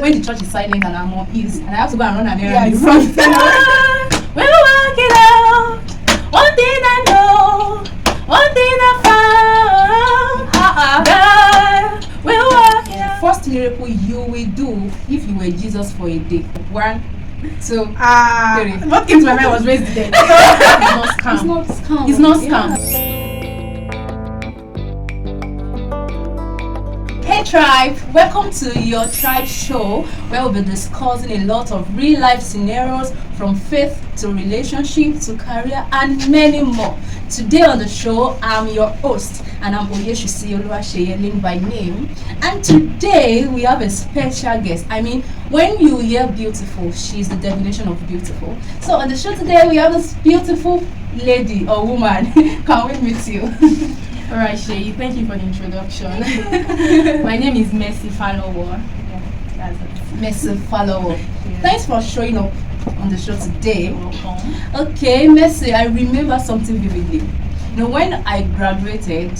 when the church is silent and I'm on ease, and I have to go and run an errand in front. We'll work it out. One thing I know, one thing I found. God will work it out. First miracle you will do if you were Jesus for a day. 1, 2, 3. What came to my mind was raise the dead. It's not scam. It's not scam. Hey tribe, welcome to Your Tribe Show, where we'll be discussing a lot of real life scenarios from faith to relationship to career and many more. Today on the show, I'm your host and I'm Oyeshisi Oluwaseyelin by name. And today we have a special guest. I mean, when you hear beautiful, she's the definition of beautiful. So on the show today, we have this beautiful lady or woman. Can we meet you? Alright, Shay, thank you for the introduction. My name is Mercy Follower. Yeah, that's it. Mercy Follower. Yeah. Thanks for showing up on the show today. Welcome. Okay, Mercy, I remember something vividly. You know, when I graduated,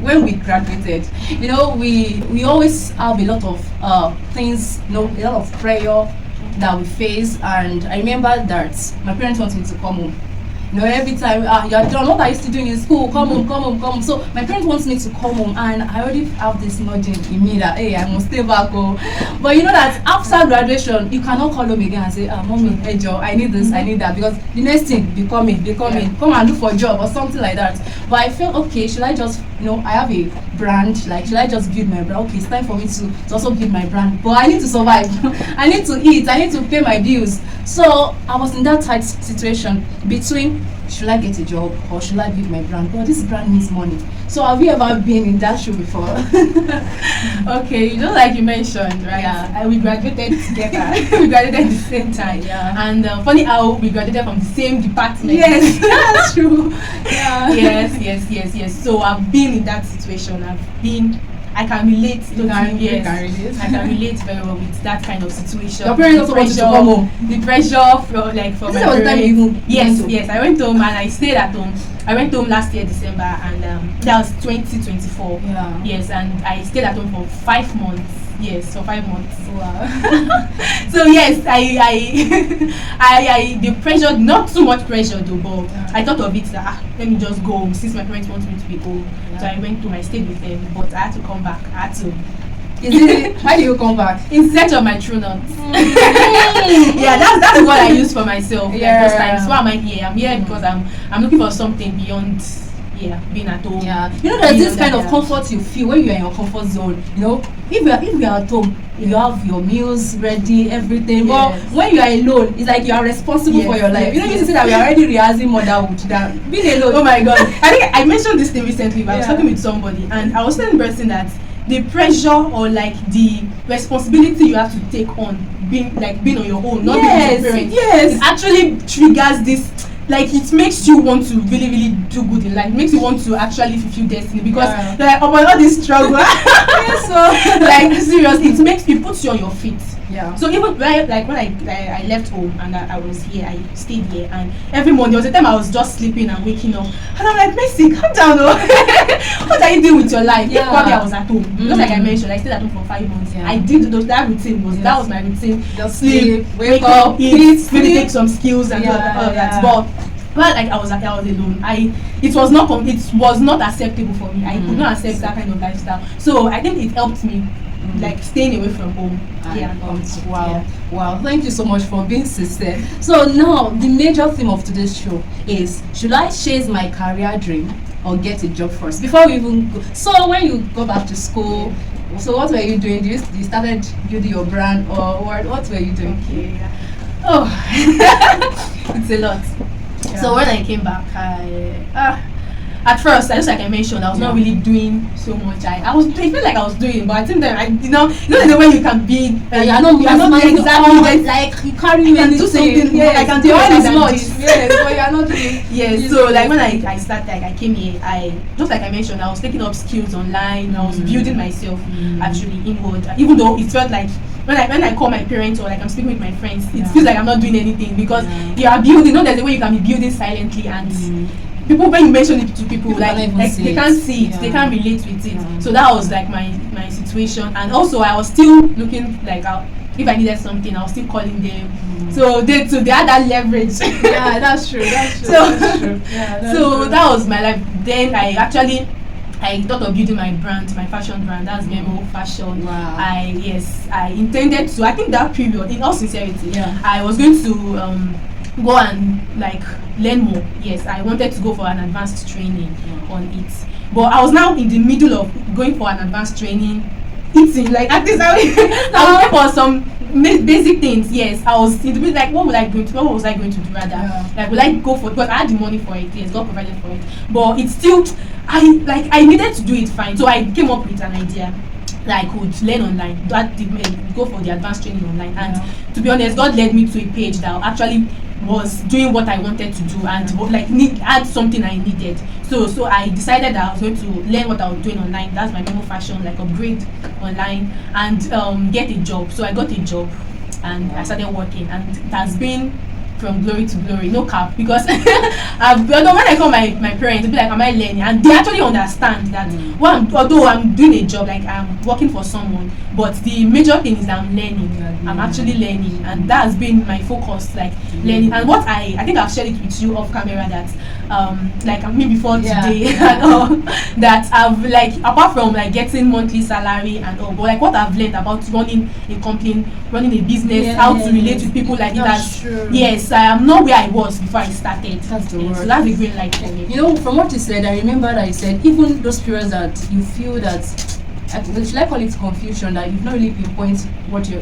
when we graduated, you know, we always have a lot of things, you know, a lot of prayer that we face. And I remember that my parents wanted me to come home. You know, every time, you're done, what are you still doing in school? Come home. So my parents want me to come home, and I already have this nudging in me that, hey, I must stay back home. But you know that after graduation, you cannot call home again and say, mommy, hey Joe, I need this, I need that, because the next thing, be coming, come and look for a job or something like that. But I felt, okay, should I just, you know, I have a brand, like, should I just build my brand? Okay, it's time for me to also build my brand, but I need to survive. I need to eat, I need to pay my bills. So I was in that tight situation between, should I get a job or should I build my brand? But this brand needs money. So have you ever been in that shoe before? Okay, just like you mentioned, right? Yeah. We graduated together. We graduated at the same time. Yeah. And funny how we graduated from the same department. Yes, that's true. Yeah. Yes. So I've been in that situation. I can relate totally. I can relate very well with that kind of situation. Your parents also want you to come home. The pressure from my parents. Yes. I went home and I stayed at home. I went home last year December, and that was 2024. Yeah. Yes, and I stayed at home for 5 months. Yes, for 5 months. Wow. So yes, I the pressure, not too much pressure though, but I thought of it that let me just go home since my parents want me to be home. Yeah. So I went home, I stayed with them, but I had to come back. Why do you come back? In search of my true north. Yeah, that's what I use for myself. Yeah. Those times. So am I here? I'm here because I'm looking for something beyond being at home. Yeah. You know, there's this kind of comfort you feel when you're in your comfort zone. You know, if you're at home, you have your meals ready, everything. But when you are alone, it's like you are responsible for your life. You know, you say that we are already rehearsing motherhood. That being alone. Oh my God! I think I mentioned this thing recently. But I was talking with somebody, and I was telling the person that the pressure or like the responsibility you have to take on being on your own, not being your parents. Yes. It actually triggers this. Like, it makes you want to really, really do good in life. It makes you want to actually fulfill destiny because like all this struggle. So like seriously, it puts you on your feet. Yeah. So even when I left home and I was here, I stayed here, and every morning there was a time I was just sleeping and waking up, and I'm like, Mercy, calm down, what are you doing with your life? Yeah. Probably I was at home. Just like I mentioned, I stayed at home for 5 months. Yeah. I did that routine that was my routine. Just sleep, wake up, eat, maybe take some skills and all that. But like I was alone. It was not acceptable for me. I could not accept that kind of lifestyle. So I think it helped me, like staying away from home. Wow. Thank you so much for being sincere. So now the major theme of today's show is, should I chase my career dream or get a job first before we even go? So when you go back to school, so what were you doing? You started building your brand, or what were you doing? Okay. Oh, it's a lot. Yeah. So when I came back, at first, just like I mentioned, I was not really doing so much. I feel like I was doing, but I think that you know the way you can be. You're not exactly like you carry many do something. Yes, I can do all this much. Yes, but you're not doing. Yes. So like when I started, like I came here, just like I mentioned, I was taking up skills online. I was building myself actually inward, even though it felt like. When I call my parents or like I'm speaking with my friends, it feels like I'm not doing anything because you are building. There's a way you can be building silently and people, when you mention it to people, like they can't see it, yeah. they can't relate with it. So that was like my situation. And also I was still looking like if I needed something, I was still calling them. So they had that leverage. Yeah, that's true. That's true. So, that's true. Yeah, that's so true. that was my life. Then I thought of building my brand, my fashion brand. That's Memo Fashion. Wow. I intended to. I think that period, in all sincerity, yeah. I was going to go and like learn more. Yes, I wanted to go for an advanced training on it. But I was now in the middle of going for an advanced training, eating like at this. I was for some basic things. Yes, I was in the middle, like what was I going to do rather? Yeah. Like would I go for it? Because I had the money for it. Yes, God provided for it. But it's still, I needed to do it fine. So I came up with an idea that I could learn online, go for the advanced training online. And to be honest, God led me to a page that actually was doing what I wanted to do and add something I needed. So I decided that I was going to learn what I was doing online. That's my Memo Fashion, like upgrade online and get a job. So I got a job and I started working, and it has been from glory to glory, no cap, because when I call my parents, they'll be like, am I learning? And they actually understand that although I'm doing a job, like I'm working for someone, but the major thing is that I'm learning. I'm actually learning, and that has been my focus, like learning. And what I think I've shared it with you off camera that like maybe before today and all, that I've like, apart from like getting monthly salary and all, but like what I've learned about running a company, running a business, how to relate with people, like that's true. Yes, I am not where I was before I started. That's the word. So that's a green light for me. You know, from what you said, I remember that you said even those periods that you feel that, should I call it confusion, that you've not really pinpoint what you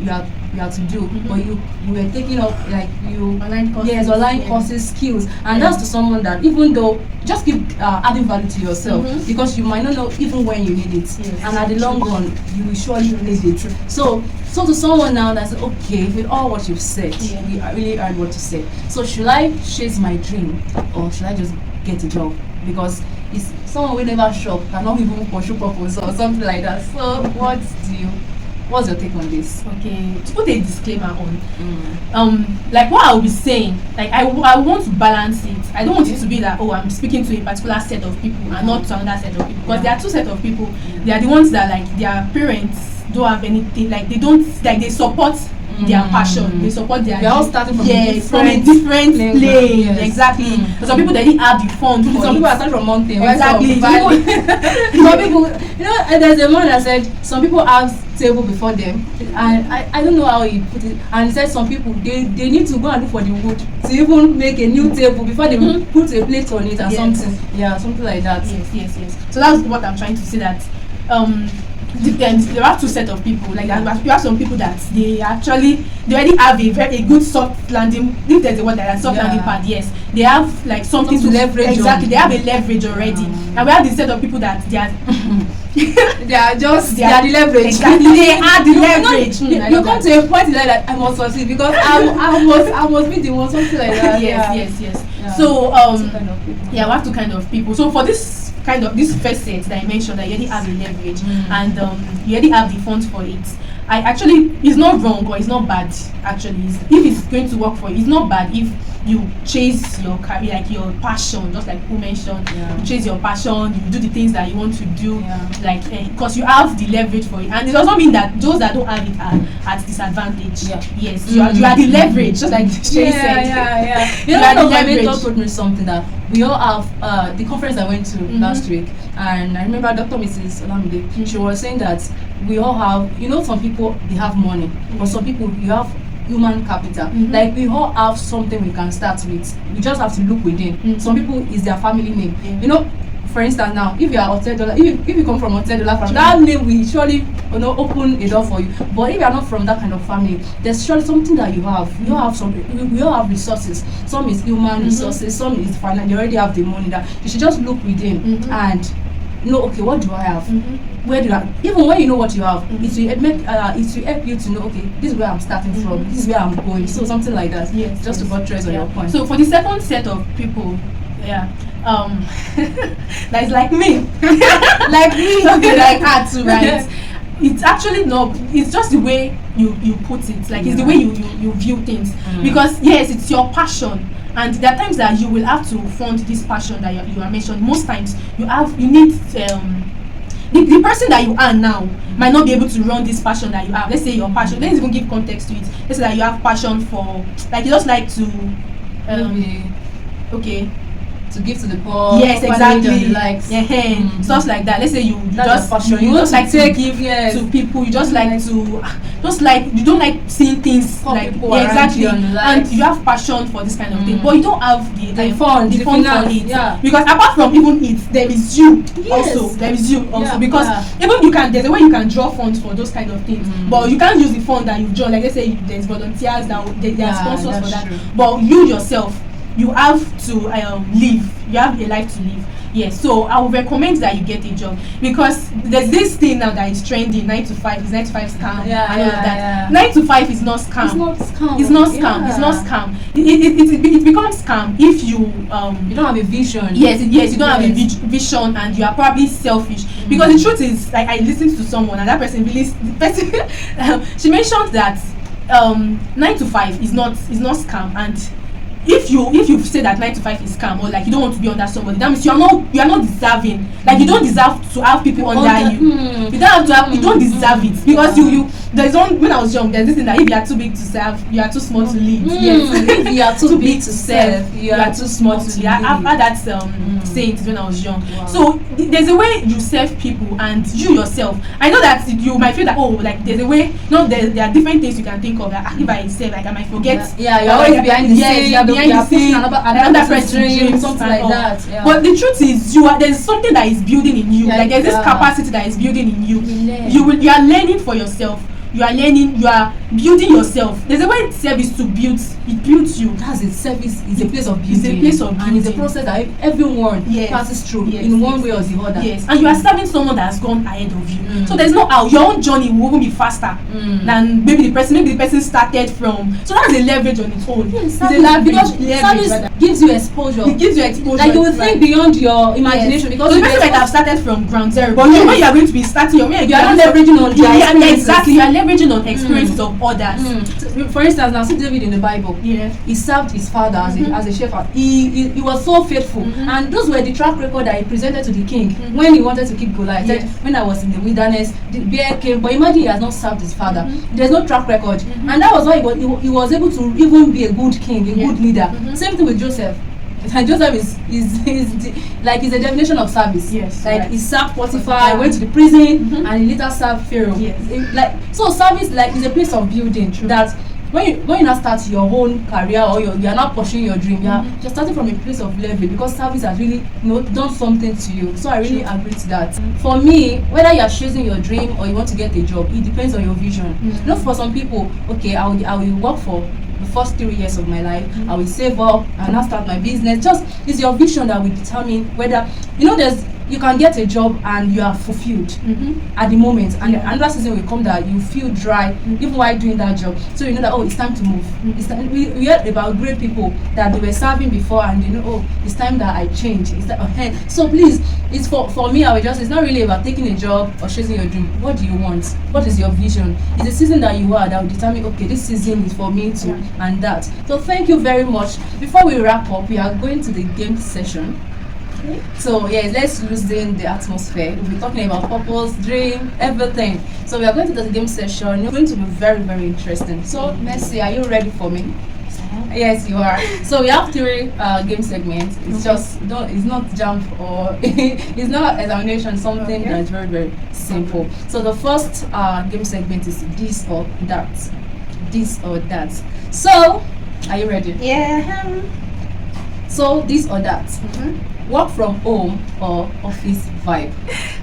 have to do, but you were taking up like online courses, skills, and that's to someone that even though just keep adding value to yourself, because you might not know even when you need it, and at the long run you will surely need it. So to someone now that's okay with all what you've said, we really heard what you said. So should I chase my dream or should I just get a job? Because it's someone will never shop, cannot even pursue purpose or something like that. So what's your take on this? Okay, to put a disclaimer on, like what I'll be saying, like I want to balance it. I don't want it to be that I'm speaking to a particular set of people and not to another set of people, because there are two sets of people. They are the ones that like their parents don't have anything, like they don't, like they support their passion, they support their, they're all starting from a different lane. Exactly. Some people, they didn't have the funds. Some people are starting from mountain. Exactly. Some people, you know, there's a man that said some people have table before them, and I don't know how he put it, and he said some people they need to go and look for the wood to even make a new table before they put a plate on it and something like that. Yes. So that's what I'm trying to say, that depends. There are two sets of people like that. You have some people that they already have a good soft landing. If there's a word like that, soft landing pad, yes, they have like something to leverage. Exactly, they have a leverage already. And we have the set of people that they are they are the leverage. Exactly, they are the leverage. You come to a point in life that I must succeed because I must be the one, something like that. Yes. Yeah. So we have two kind of people. So for this first set that I mentioned, that you already have a leverage and you already have the funds for it. It's not wrong or it's not bad. Actually, if it's going to work for you, it's not bad if you chase your career, like your passion, just like who mentioned. You chase your passion, you do the things that you want to do, like because you have the leverage for it. And it does not mean that those that don't have it are at disadvantage. Yes, you are the leverage, just like Shay said. You know, my mentor told me something that we all have. The conference I went to last week, and I remember Dr. Mrs. Olamide, she was saying that we all have, you know, some people they have money, but some people you have human capital. Like we all have something we can start with. We just have to look within. Some people is their family name. You know, for instance, now if you are $10, if you come from $10 family, that name will surely open a door for you. But if you are not from that kind of family, there's surely something that you have. You have something. We all have resources. Some is human resources. Some is financial. You already have the money. That you should just look within and know, okay, what do I have? Where do I? Even when you know what you have, it will help you to know, okay, this is where I'm starting from. This is where I'm going. So something like that. Just to buttress on your point. So for the second set of people, that is like me, like her too, right? it's actually not. It's just the way you put it. Like it's the way you view things. Because yes, it's your passion, and there are times that you will have to fund this passion that you are mentioned. Most times you need the person that you are now might not be able to run this passion that you have. Let's say your passion. Let's even give context to it. Let's say that you have passion for, like, you just like to okay, to give to the poor. Yes, exactly. Likes. Stuff like that. Let's say you just like to give to people. You just like to you don't like seeing things like exactly, and you have passion for this kind of thing, but you don't have the fun for it. Yeah. Because apart from even it, there is you also. There is you also, because even there's a way you can draw funds for those kind of things, but you can't use the fund that you draw. Like let's say there's volunteers that they are sponsors for that, but you yourself, you have to live. You have a life to live. Yes, so I would recommend that you get a job, because there's this thing now that is trending. 9 to 5 is 9 to 5 scam. And all of that. 9 to 5 is not scam. It's not scam. It's not scam. It becomes scam if you don't have a vision. Yes, you don't have a vision, and you are probably selfish. Because the truth is, like, I listened to someone, and that person she mentioned that 9 to 5 is not scam, and if you say that 9 to 5 is scam, or like you don't want to be under somebody, that means you are not deserving. Like you don't deserve to have people under you. You don't have to have. You don't deserve it, because there's one. When I was young, there's this thing that if you are too big to serve, you are too small to lead. Yes. If you are too big to serve, you are too small to lead. I've had that saying when I was young. Wow. So there's a way you serve people, and you yourself. I know that you might feel that like there's a way. No, there are different things you can think of. That if I serve, like I might forget. Yeah, you're always behind the scenes. Behind the scene, another person's dream, something like that. Yeah. But the truth is, there's something that is building in you. Like there's this capacity that is building in you. You are learning for yourself. You are learning. You are building yourself. There's a way service to build. It builds you. That's it. Service is a place of building. It's a place of building. And it's a process that everyone passes through in one way or the other. Yes. And you are serving someone that has gone ahead of you. So there's no how. Your own journey will even be faster than maybe the person started from. So that's a leverage on its own. Yes, because service gives you exposure. It gives you exposure. Like you will think beyond your imagination, because the person might have started from ground zero, but when you are going to be starting, you are not leveraging on exactly. You are leveraging on experiences of others. For instance, now see David in the Bible. He served his father as a shepherd. He was so faithful, and those were the track record that he presented to the king when he wanted to kill Goliath. Said, when I was in the wilderness, the bear came. But imagine he has not served his father. There's no track record, and that was why he was able to even be a good king, a good leader. Same thing with Joseph. And Joseph is like he's a definition of service. Yes, like he served Potiphar, went to the prison, and he later served Pharaoh. Yes. So service like is a place of building. True. That when you now start your own career, or you are not pursuing your dream, you're starting from a place of leverage, because service has really done something to you. So I really agree to that. For me, whether you are chasing your dream or you want to get a job, it depends on your vision. For some people, okay, I will work for the first 3 years of my life, I will save up and now start my business. Just it's your vision that will determine whether you can get a job and you are fulfilled at the moment, and another season will come that you feel dry even while doing that job. So you know that it's time to move. It's time. We heard about great people that they were serving before, and it's time that I change. So please, it's for me. It's not really about taking a job or chasing your dream. What do you want? What is your vision? It's a season that you are that will determine, okay, this season is for me too, and that. So thank you very much. Before we wrap up, we are going to the game session. So let's loosen the atmosphere. We'll be talking about purpose, dream, everything. So we are going to the game session. It's going to be very, very interesting. So Mercy, are you ready for me? Yes, you are. So we have 3 game segments. It's it's not jump or it's not examination. Something that's very, very simple. So the first game segment is this or that. This or that. So are you ready? Yeah. So this or that. Work from home or office vibe?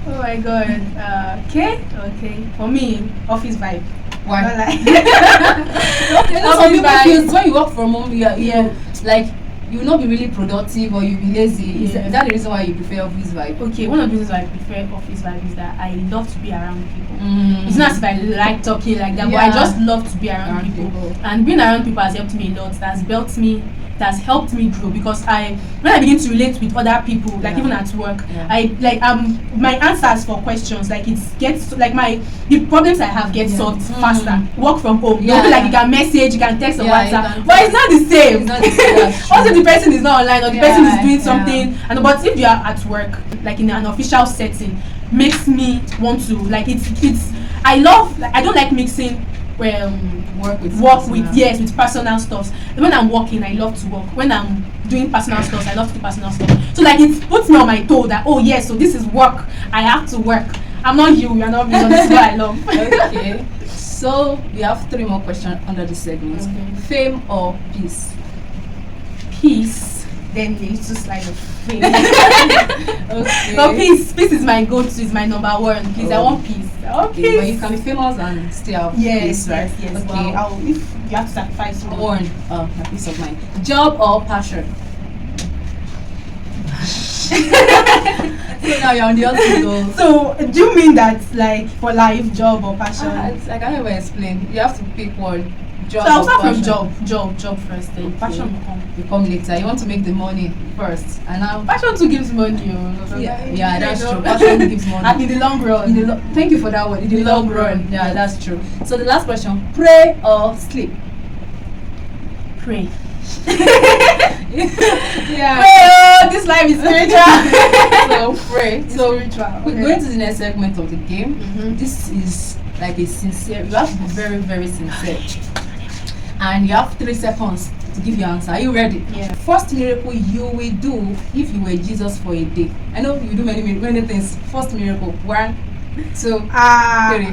Oh my god. Okay. For me, office vibe. Why? Okay, some people feel when you work from home, like you will not be really productive, or you'll be lazy. Is that the reason why you prefer office vibe? Okay, one of the reasons why I prefer office vibe is that I love to be around people. It's not as if I like talking like that, but I just love to be around people. And being around people has helped me a lot. That's built me has helped me grow, because when I begin to relate with other people, like even at work, I like my answers for questions, like it gets like the problems I have get solved faster. Work from home, you feel like you can message, you can text or WhatsApp, but it's not the same. Also, the person is not online, or the person is doing something, and but if you are at work, like in an official setting, makes me want to like it's I don't like mixing work with personal stuff. When I'm working, I love to work. When I'm doing personal stuff, I love to do personal stuff. So like it puts me on my toe that so this is work. I have to work. I'm not you are not me. This is what I love. Okay. So we have 3 more questions under this segment. Okay. Fame or peace? Peace. Then it's just like a fame. Okay. But peace is my go-to. Is my number one. Please, I want peace. Okay, but you can be famous and still have peace, right? Yes. Okay. Well, if you have to sacrifice one, my peace of mind. Job or passion? So now you're on the other goal. So do you mean that like for life, job or passion? I can't even explain. You have to pick one. Job. So I'll start from job first. Then passion will come later. You want to make the money first, and now passion too gives money. Yeah, that's true. Passion gives money. And in the long run. Thank you for that one. In the long run. Yeah, that's true. So the last question: pray or sleep? Pray. Yeah. Pray. This life is spiritual. So pray. So spiritual. We're going to the next segment of the game. This is like a sincere. You have to be very, very sincere. And you have 3 seconds to give your answer. Are you ready? Yeah. First miracle you will do if you were Jesus for a day. I know you do many things. First miracle. 1, 2, 3.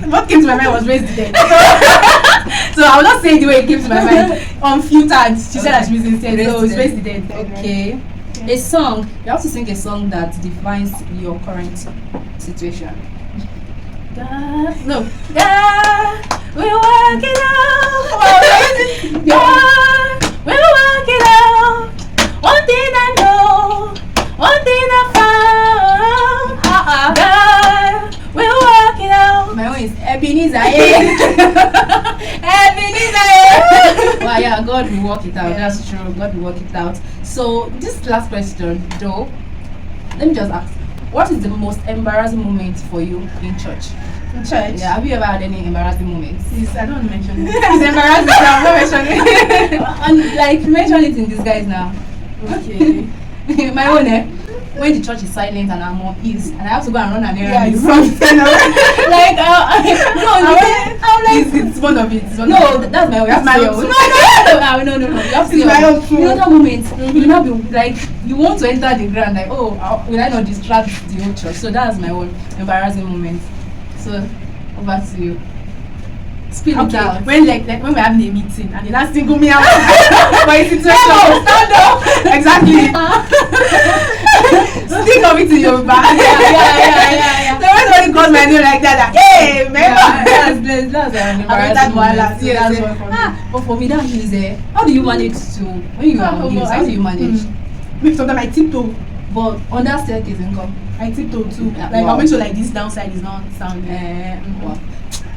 What came to my mind was raise the dead. So I will not say the way it came to my mind. Unfiltered. She said that she was sincere. So it's raise the dead. Okay. A song. You have to sing a song that defines your current situation. God, we'll work it out. God, we'll work it out. One thing I know, one thing I found. God, we'll work it out. My own is Ebenezer. Ebenezer. Well, yeah, God will work it out. Yeah. That's true. God will work it out. So this last question, though, let me just ask. What is the most embarrassing moment for you in church? In church? Yeah, have you ever had any embarrassing moments? Yes, I don't mention it. It's embarrassing, so I'm not mentioning it. Like, mention it in disguise now. Okay. My own, when the church is silent and I'm on ease and I have to go and run an errand. Yeah, it's from like, it's one of it. That's my own. That's my own. No. You have to see my own. In other moments, you will not be like, you want to enter the ground like, will I not distract the whole church? So that's my own embarrassing moment. So over to you. Spill it out. When when we're having a meeting and the last thing go me out for a situation. Stand up. Exactly. Stick of it to your back. Yeah. So when somebody calls my name like that, hey, remember? That's an embarrassing moment. That's one for me. But for me, that is how do you manage to when you are on heels? How do you manage? Maybe sometimes I tiptoe. But on that staircase income, I tiptoe too. Like I'll make sure like this downside is not sounding. Wow.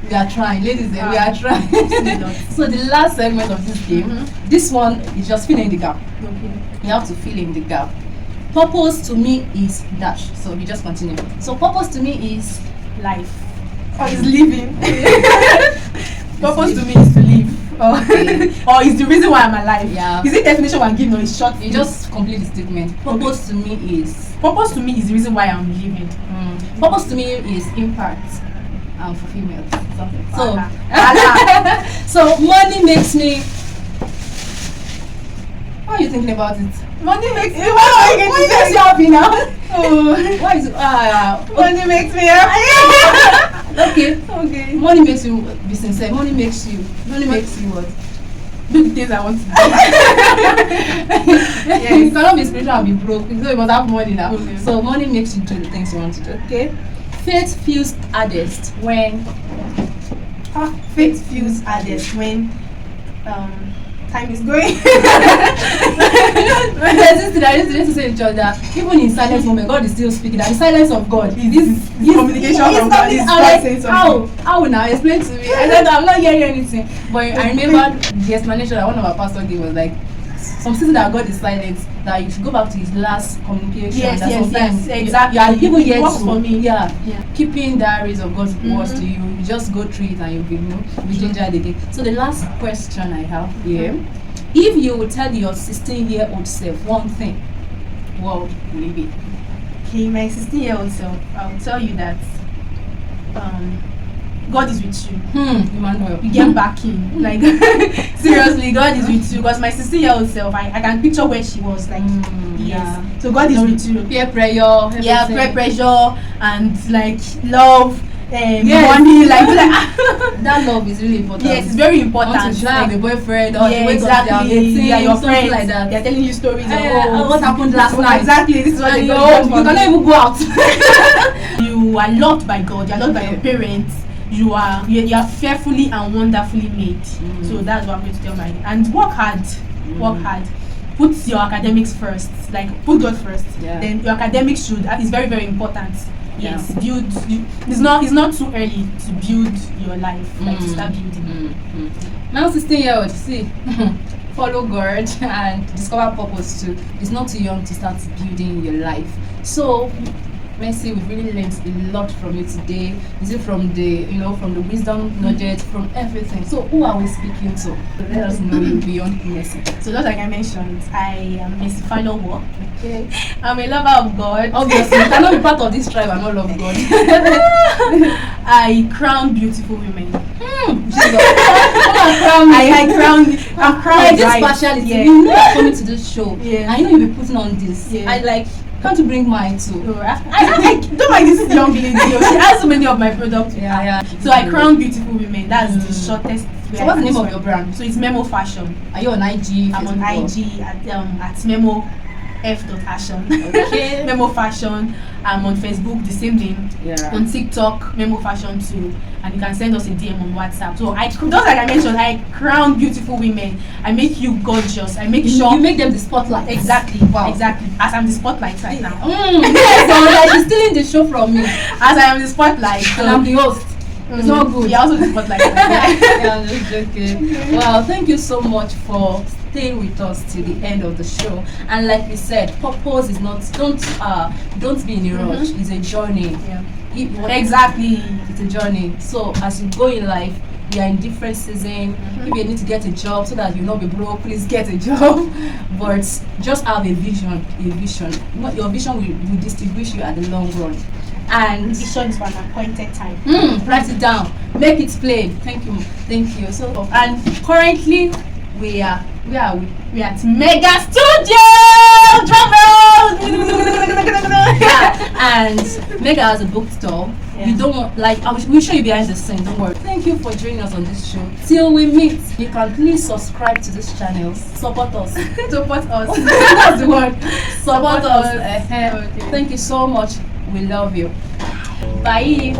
We are trying, ladies. We are trying. So the last segment of this game, this one is just filling the gap. Okay. You have to fill in the gap. Purpose to me is dash. So we just continue. So purpose to me is life. Or is living. Purpose to me is to live. Or is the reason why I'm alive. Yeah. Is it definition I'm giving or is short? You just complete the statement. Purpose to me is the reason why I'm living. Purpose to me is impact and fulfillment. So so money makes me. How are you thinking about it? Money makes me happy now. Why is it? Money makes me happy. Okay. Money makes you be sincere. Money makes you what? Do the things I want to do. Yeah, you cannot be spiritual and be broke. So you must have money now. Okay. So money makes you do the things you want to do. Okay. Faith feels hardest when time is going. There's this thing I used to say in church that even in silence moment, God is still speaking. And the silence of God is communication from God. How will now explain to me? I said I'm not hearing anything. But I remember the explanation that one of our pastors gave was like, some season that God is silent, that you should go back to his last communication. Yes, that yes, sometimes yes, exactly. You are even It yet works to, for me. yeah, Yeah. keeping diaries of God's words to you. You just go through it and you'll be, be gingered again. So the last question I have here, if you would tell your 16-year-old self one thing, what will it be? Okay, my 16-year-old self, I'll tell you that God is with you. Emmanuel. You get backing. Like seriously, God is with you. Because my 16-year-old self, I can picture where she was. Like yeah. So God is with you. Peer pressure. Everything. Yeah, peer pressure and like love. Yes. Money, like that love is really important. Yes, it's very important. Want to have a boyfriend or yeah, wait exactly. Yeah, your friends like that. They're telling you stories. What happened last night? Exactly. This is what and you cannot even go out. You are loved by God. You are loved by your parents. You are fearfully and wonderfully made. So that's what I'm going to tell my. And work hard. Work hard. Put your academics first. Like put God first. Yeah. Then your academics is very, very important. Yes, yeah. It's not too early to build your life, like to start building. Now 16-year-old, see, follow God and discover purpose too. It's not too young to start building your life. So Mercy, we've really learned a lot from you today. Is it from the from the wisdom, knowledge, from everything? So who are we speaking to? Let us know you beyond Mercy. So just like I mentioned, I am Mercy Falowo. Okay. I'm a lover of God. Obviously, you cannot be part of this tribe and not love God. I crown beautiful women. Jesus. I'm crowned. This partiality. Yeah. You know you're coming to this show. Yeah. I know you'll be putting on this. Yeah. Can't you bring mine too? I don't mind this young lady. She has so many of my products. Yeah. So I crown beautiful women. That's the shortest. So what's the name of your brand? So it's Memo Fashion. Are you on IG? I'm on IG at Memo F.Ashion. Okay. Memo Fashion. I'm on Facebook, the same name. Yeah. On TikTok, Memo Fashion too. And you can send us a DM on WhatsApp. So just like I mentioned, I crown beautiful women. I make you gorgeous. I make sure you make them the spotlight. Exactly. Wow. Exactly. As I'm the spotlight right now. So she's stealing the show from me. As I am the spotlight. So and I'm the host. It's not good. You're also the spotlight. Yeah, I'm just joking. Wow, thank you so much for staying with us till the end of the show. And like we said, purpose is not don't be in a rush. It's a journey. Yeah. Exactly. It's a journey. So as you go in life, you are in different season. If you need to get a job so that you not be broke, please get a job. But just have a vision. Your vision will distinguish you at the long run. And vision is for an appointed time. Write it down. Make it plain. Thank you. So and currently we are at Mega Studio. And Mega has a bookstore. Yeah. You don't want we'll show you behind the scenes. Don't worry. Thank you for joining us on this show. Till we meet, you can please subscribe to this channel. Support us. Support us. That's the word. Support us. Okay. Thank you so much. We love you. Bye.